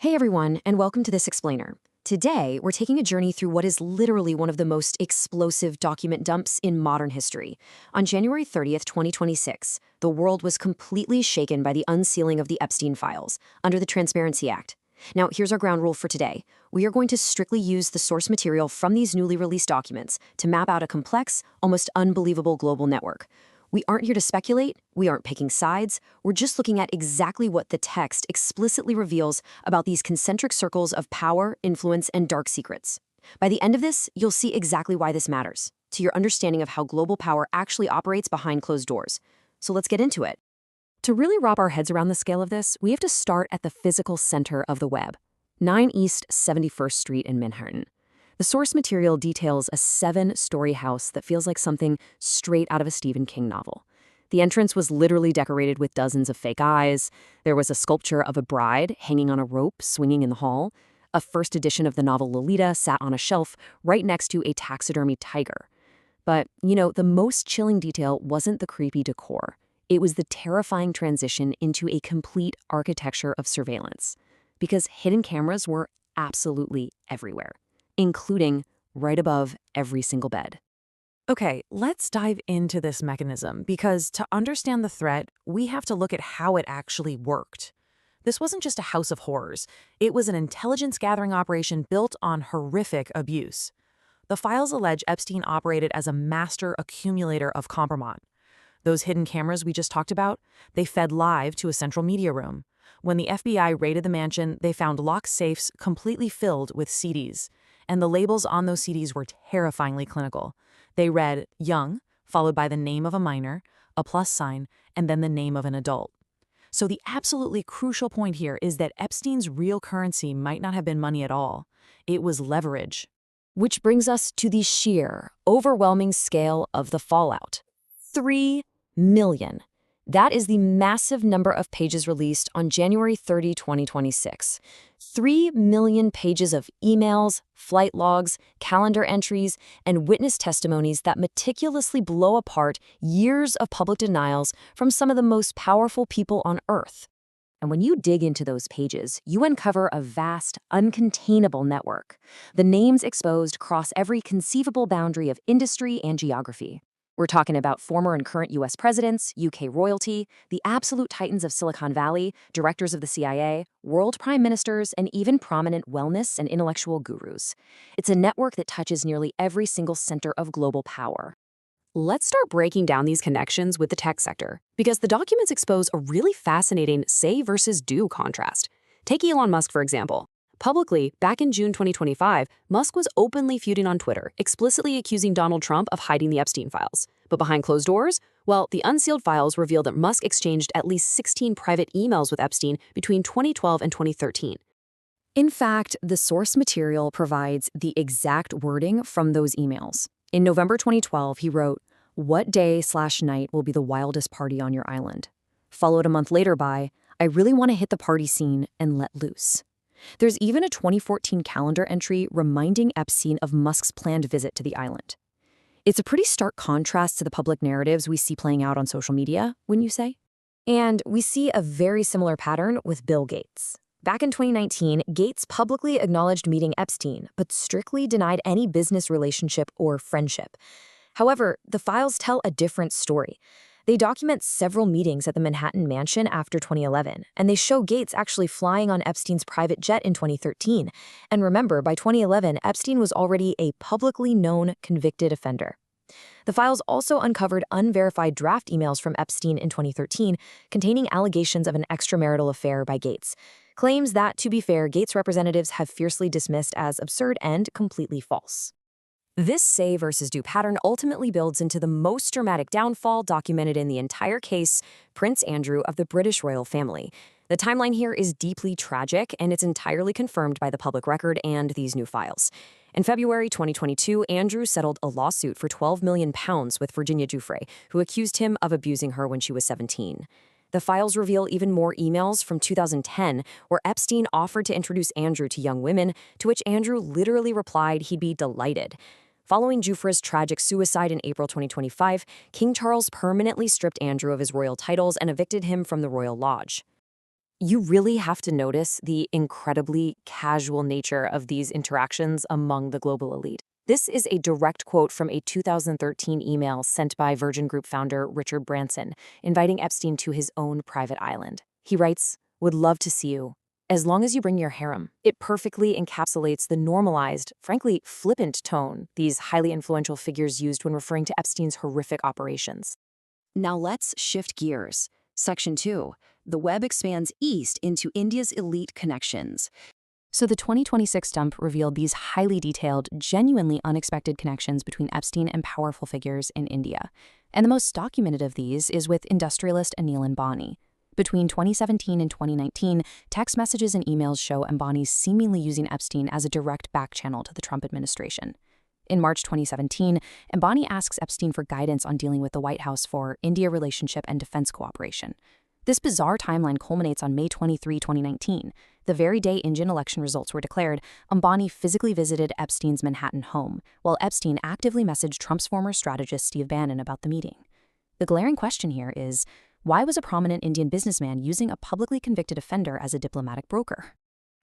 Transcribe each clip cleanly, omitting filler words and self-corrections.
Hey everyone, and welcome to This Explainer. Today, we're taking a journey through what is literally one of the most explosive document dumps in modern history. On January 30th, 2026, the world was completely shaken by the unsealing of the Epstein Files under the Transparency Act. Now, here's our ground rule for today. We are going to strictly use the source material from these newly released documents to map out a complex, almost unbelievable global network. We aren't here to speculate, we aren't picking sides, we're just looking at exactly what the text explicitly reveals about these concentric circles of power, influence, and dark secrets. By the end of this, you'll see exactly why this matters, to your understanding of how global power actually operates behind closed doors. So let's get into it. To really wrap our heads around the scale of this, we have to start at the physical center of the web, 9 East 71st Street in Manhattan. The source material details a 7-story house that feels like something straight out of a Stephen King novel. The entrance was literally decorated with dozens of fake eyes. There was a sculpture of a bride hanging on a rope swinging in the hall. A first edition of the novel Lolita sat on a shelf right next to a taxidermy tiger. But, the most chilling detail wasn't the creepy decor. It was the terrifying transition into a complete architecture of surveillance. Because hidden cameras were absolutely everywhere, including right above every single bed. Okay, let's dive into this mechanism because to understand the threat, we have to look at how it actually worked. This wasn't just a house of horrors. It was an intelligence-gathering operation built on horrific abuse. The files allege Epstein operated as a master accumulator of compromise. Those hidden cameras we just talked about, they fed live to a central media room. When the FBI raided the mansion, they found locked safes completely filled with CDs. And the labels on those CDs were terrifyingly clinical. They read young, followed by the name of a minor, a plus sign, and then the name of an adult. So the absolutely crucial point here is that Epstein's real currency might not have been money at all. It was leverage. Which brings us to the sheer, overwhelming scale of the fallout. 3 million. That is the massive number of pages released on January 30, 2026. 3 million pages of emails, flight logs, calendar entries, and witness testimonies that meticulously blow apart years of public denials from some of the most powerful people on Earth. And when you dig into those pages, you uncover a vast, uncontainable network. The names exposed cross every conceivable boundary of industry and geography. We're talking about former and current U.S. presidents, UK royalty, the absolute titans of Silicon Valley, directors of the CIA, world prime ministers, and even prominent wellness and intellectual gurus. It's a network that touches nearly every single center of global power. Let's start breaking down these connections with the tech sector, because the documents expose a really fascinating say versus do contrast. Take Elon Musk, for example. Publicly, back in June 2025, Musk was openly feuding on Twitter, explicitly accusing Donald Trump of hiding the Epstein files. But behind closed doors, well, the Unsealed Files reveal that Musk exchanged at least 16 private emails with Epstein between 2012 and 2013. In fact, the source material provides the exact wording from those emails. In November 2012, he wrote, "What day/night will be the wildest party on your island?" Followed a month later by, "I really want to hit the party scene and let loose." There's even a 2014 calendar entry reminding Epstein of Musk's planned visit to the island. It's a pretty stark contrast to the public narratives we see playing out on social media, wouldn't you say? And we see a very similar pattern with Bill Gates. Back in 2019, Gates publicly acknowledged meeting Epstein, but strictly denied any business relationship or friendship. However, the files tell a different story. They document several meetings at the Manhattan mansion after 2011, and they show Gates actually flying on Epstein's private jet in 2013. And remember, by 2011, Epstein was already a publicly known convicted offender. The files also uncovered unverified draft emails from Epstein in 2013 containing allegations of an extramarital affair by Gates. Claims that, to be fair, Gates representatives have fiercely dismissed as absurd and completely false. This say versus do pattern ultimately builds into the most dramatic downfall documented in the entire case, Prince Andrew of the British royal family. The timeline here is deeply tragic, and it's entirely confirmed by the public record and these new files. In February 2022, Andrew settled a lawsuit for £12 million with Virginia Giuffre, who accused him of abusing her when she was 17. The files reveal even more emails from 2010, where Epstein offered to introduce Andrew to young women, to which Andrew literally replied he'd be delighted. Following Giuffre's tragic suicide in April 2025, King Charles permanently stripped Andrew of his royal titles and evicted him from the Royal Lodge. You really have to notice the incredibly casual nature of these interactions among the global elite. This is a direct quote from a 2013 email sent by Virgin Group founder Richard Branson, inviting Epstein to his own private island. He writes, "Would love to see you, as long as you bring your harem." It perfectly encapsulates the normalized, frankly flippant tone these highly influential figures used when referring to Epstein's horrific operations. Now let's shift gears. Section 2. The web expands east into India's elite connections. So the 2026 dump revealed these highly detailed, genuinely unexpected connections between Epstein and powerful figures in India. And the most documented of these is with industrialist Anil Ambani. Between 2017 and 2019, text messages and emails show Ambani seemingly using Epstein as a direct back channel to the Trump administration. In March 2017, Ambani asks Epstein for guidance on dealing with the White House for India relationship and defense cooperation. This bizarre timeline culminates on May 23, 2019. The very day Indian election results were declared, Ambani physically visited Epstein's Manhattan home, while Epstein actively messaged Trump's former strategist Steve Bannon about the meeting. The glaring question here is, why was a prominent Indian businessman using a publicly convicted offender as a diplomatic broker?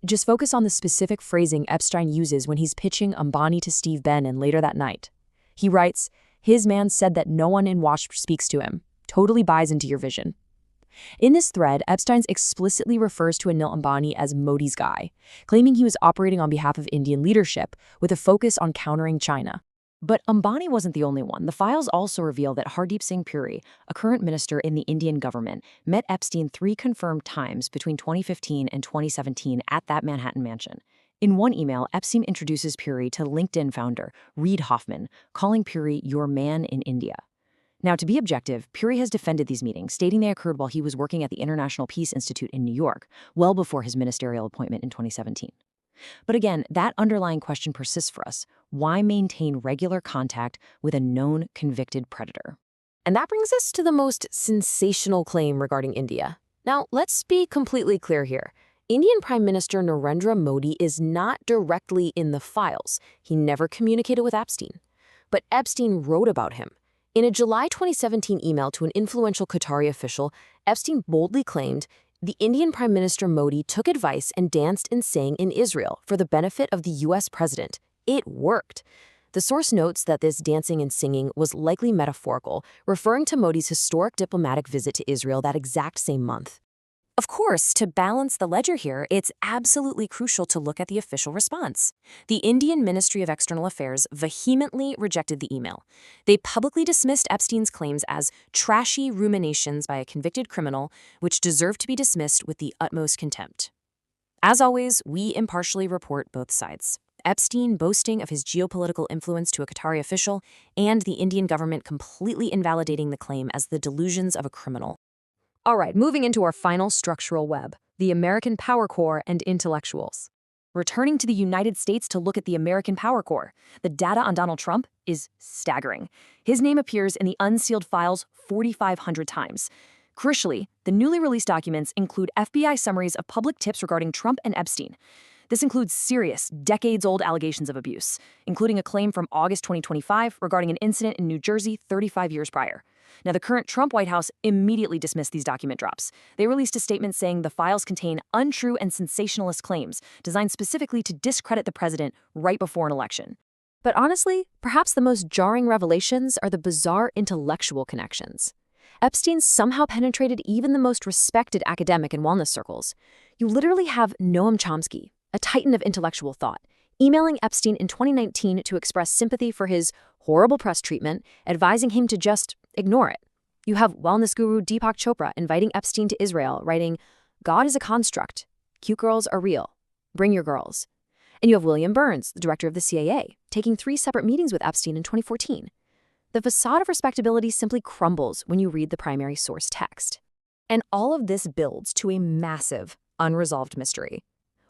Just focus on the specific phrasing Epstein uses when he's pitching Ambani to Steve Bannon later that night. He writes, "His man said that no one in Wash speaks to him. Totally buys into your vision." In this thread, Epstein explicitly refers to Anil Ambani as Modi's guy, claiming he was operating on behalf of Indian leadership with a focus on countering China. But Ambani wasn't the only one. The files also reveal that Hardeep Singh Puri, a current minister in the Indian government, met Epstein 3 confirmed times between 2015 and 2017 at that Manhattan mansion. In one email, Epstein introduces Puri to LinkedIn founder Reid Hoffman, calling Puri your man in India. Now, to be objective, Puri has defended these meetings, stating they occurred while he was working at the International Peace Institute in New York, well before his ministerial appointment in 2017. But again, that underlying question persists for us. Why maintain regular contact with a known convicted predator? And that brings us to the most sensational claim regarding India. Now, let's be completely clear here. Indian Prime Minister Narendra Modi is not directly in the files. He never communicated with Epstein. But Epstein wrote about him. In a July 2017 email to an influential Qatari official, Epstein boldly claimed, "The Indian Prime Minister Modi took advice and danced and sang in Israel for the benefit of the U.S. president. It worked." The source notes that this dancing and singing was likely metaphorical, referring to Modi's historic diplomatic visit to Israel that exact same month. Of course, to balance the ledger here, it's absolutely crucial to look at the official response. The Indian Ministry of External Affairs vehemently rejected the email. They publicly dismissed Epstein's claims as trashy ruminations by a convicted criminal, which deserve to be dismissed with the utmost contempt. As always, we impartially report both sides. Epstein boasting of his geopolitical influence to a Qatari official, and the Indian government completely invalidating the claim as the delusions of a criminal. All right, moving into our final structural web, the American power core and intellectuals. Returning to the United States to look at the American power core, the data on Donald Trump is staggering. His name appears in the Unsealed Files 4,500 times. Crucially, the newly released documents include FBI summaries of public tips regarding Trump and Epstein. This includes serious, decades-old allegations of abuse, including a claim from August 2025 regarding an incident in New Jersey 35 years prior. Now, the current Trump White House immediately dismissed these document drops. They released a statement saying the files contain untrue and sensationalist claims designed specifically to discredit the president right before an election. But honestly, perhaps the most jarring revelations are the bizarre intellectual connections. Epstein somehow penetrated even the most respected academic and wellness circles. You literally have Noam Chomsky, a titan of intellectual thought, emailing Epstein in 2019 to express sympathy for his horrible press treatment, advising him to just ignore it. You have wellness guru Deepak Chopra inviting Epstein to Israel, writing, "God is a construct. Cute girls are real. Bring your girls." And you have William Burns, the director of the CIA, taking 3 separate meetings with Epstein in 2014. The facade of respectability simply crumbles when you read the primary source text. And all of this builds to a massive, unresolved mystery.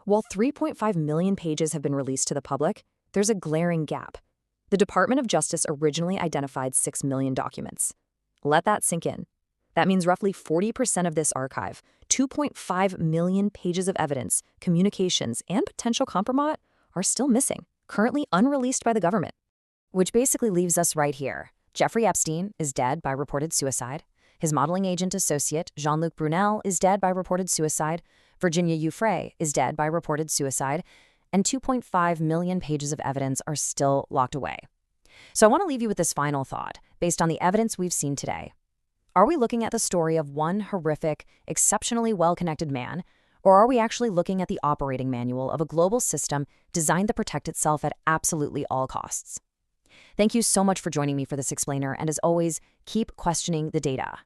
While 3.5 million pages have been released to the public, there's a glaring gap. The Department of Justice originally identified 6 million documents. Let that sink in. That means roughly 40% of this archive, 2.5 million pages of evidence, communications, and potential compromise are still missing, currently unreleased by the government. Which basically leaves us right here. Jeffrey Epstein is dead by reported suicide. His modeling agent associate, Jean-Luc Brunel, is dead by reported suicide. Virginia Giuffre is dead by reported suicide. And 2.5 million pages of evidence are still locked away. So I want to leave you with this final thought, based on the evidence we've seen today. Are we looking at the story of one horrific, exceptionally well-connected man, or are we actually looking at the operating manual of a global system designed to protect itself at absolutely all costs? Thank you so much for joining me for this explainer, and as always, keep questioning the data.